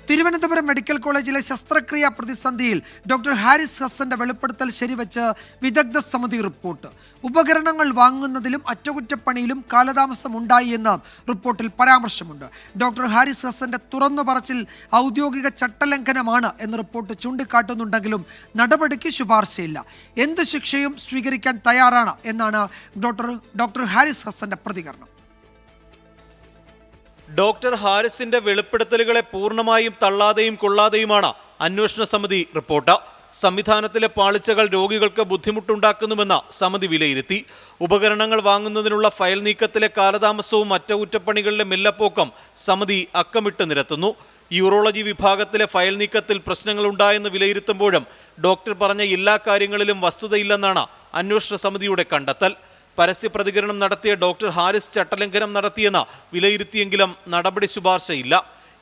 Thiruvananthapuram medical കോളേജിലെ ശസ്ത്രക്രിയാ പ്രതിസന്ധിയിൽ ഡോക്ടർ ഹാരിസ് ഹസന്റെ വെളിപ്പെടുത്തൽ ശരിവെച്ച് വിദഗ്ധ സമിതി റിപ്പോർട്ട്. ഉപകരണങ്ങൾ വാങ്ങുന്നതിലും അറ്റകുറ്റപ്പണിയിലും കാലതാമസം ഉണ്ടായി എന്ന് റിപ്പോർട്ടിൽ പരാമർശമുണ്ട്. ഡോക്ടർ ഹാരിസ് ഹസന്റെ തുറന്നു പറച്ചിൽ ഔദ്യോഗിക ചട്ടലംഘനമാണ് എന്ന് റിപ്പോർട്ട് ചൂണ്ടിക്കാട്ടുന്നുണ്ടെങ്കിലും നടപടിക്ക് ശുപാർശയില്ല. എന്ത് ശിക്ഷയും സ്വീകരിക്കാൻ തയ്യാറാണ് എന്നാണ് ഡോക്ടർ ഹാരിസ് ഹസന്റെ പ്രതികരണം. ഡോക്ടർ ഹാരിസിന്റെ വെളിപ്പെടുത്തലുകളെ പൂർണ്ണമായും തള്ളാതെയും കൊള്ളാതെയുമാണ് അന്വേഷണ സമിതി റിപ്പോർട്ട്. സംവിധാനത്തിലെ പാളിച്ചകൾ രോഗികൾക്ക് ബുദ്ധിമുട്ടുണ്ടാക്കുന്നുവെന്ന് സമിതി വിലയിരുത്തി. ഉപകരണങ്ങൾ വാങ്ങുന്നതിനുള്ള ഫയൽ നീക്കത്തിലെ കാലതാമസവും അറ്റകുറ്റപ്പണികളിലെ മെല്ലപ്പോക്കം സമിതി അക്കമിട്ട് നിരത്തുന്നു. യൂറോളജി വിഭാഗത്തിലെ ഫയൽ നീക്കത്തിൽ പ്രശ്നങ്ങളുണ്ടായെന്ന് വിലയിരുത്തുമ്പോഴും ഡോക്ടർ പറഞ്ഞ എല്ലാ കാര്യങ്ങളിലും വസ്തുതയില്ലെന്നാണ് അന്വേഷണ സമിതിയുടെ കണ്ടെത്തൽ. പരസ്യ പ്രതികരണം നടത്തിയ ഡോക്ടർ ഹാരിസ് ചട്ടലംഘനം നടത്തിയെന്ന് വിലയിരുത്തിയെങ്കിലും നടപടി ശുപാർശയില്ല.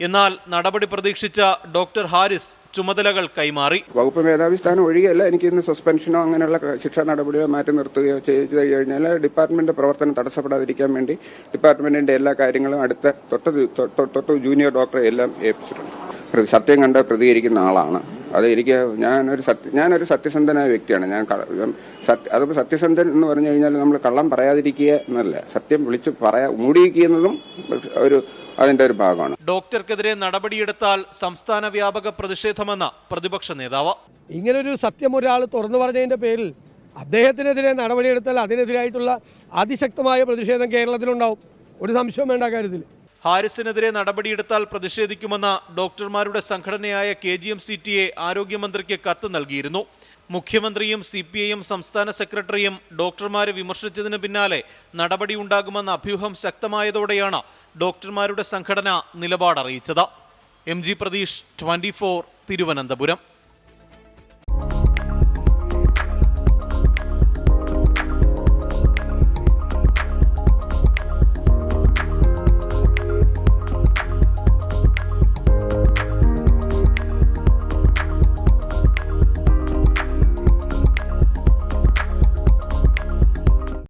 എന്നാൽ നടപടി പ്രതീക്ഷിച്ച ഡോക്ടർ ഹാരിസ് ചുമതലകൾ കൈമാറി. വകുപ്പ് മേധാവി സ്ഥാനം ഒഴികെയല്ല എനിക്ക് ഇന്ന് സസ്പെൻഷനോ അങ്ങനെയുള്ള ശിക്ഷാ നടപടിയോ മാറ്റി നിർത്തുകയോ ചെയ്തു കഴിഞ്ഞാൽ ഡിപ്പാർട്ട്മെന്റ് പ്രവർത്തനം തടസ്സപ്പെടാതിരിക്കാൻ വേണ്ടി ഡിപ്പാർട്ട്മെന്റിന്റെ എല്ലാ കാര്യങ്ങളും അടുത്ത തൊട്ട് ജൂനിയർ ഡോക്ടറെ എല്ലാം ഏൽപ്പിച്ചിട്ടുണ്ട്. സത്യം കണ്ട് പ്രതികരിക്കുന്ന ആളാണ്. അത് എനിക്ക് ഞാനൊരു സത്യസന്ധനായ വ്യക്തിയാണ്. അതിപ്പോൾ സത്യസന്ധൻ എന്ന് പറഞ്ഞു കഴിഞ്ഞാൽ നമ്മൾ കള്ളം പറയാതിരിക്കുക എന്നല്ല, സത്യം വിളിച്ച് മൂടിയിരിക്കുന്നതും അതിന്റെ ഒരു ഭാഗമാണ്. ഡോക്ടർക്കെതിരെ നടപടിയെടുത്താൽ സംസ്ഥാന വ്യാപക പ്രതിഷേധമെന്ന പ്രതിപക്ഷ നേതാവ്. ഇങ്ങനൊരു സത്യം ഒരാൾ തുറന്നു പറഞ്ഞതിന്റെ പേരിൽ അദ്ദേഹത്തിനെതിരെ നടപടിയെടുത്താൽ അതിനെതിരായിട്ടുള്ള അതിശക്തമായ പ്രതിഷേധം കേരളത്തിലുണ്ടാവും. ഒരു സംശയം വേണ്ട കാര്യത്തിൽ. ഹാരിസിനെതിരെ നടപടിയെടുത്താൽ പ്രതിഷേധിക്കുമെന്ന ഡോക്ടർമാരുടെ സംഘടനയായ KGM-CTA ആരോഗ്യമന്ത്രിക്ക് കത്ത് നൽകിയിരുന്നു. മുഖ്യമന്ത്രിയും CPIM സംസ്ഥാന സെക്രട്ടറിയും ഡോക്ടർമാരെ വിമർശിച്ചതിന് പിന്നാലെ നടപടിയുണ്ടാകുമെന്ന അഭ്യൂഹം ശക്തമായതോടെയാണ് ഡോക്ടർമാരുടെ സംഘടന നിലപാടറിയിച്ചത്. MG പ്രതീഷ്, 24, തിരുവനന്തപുരം.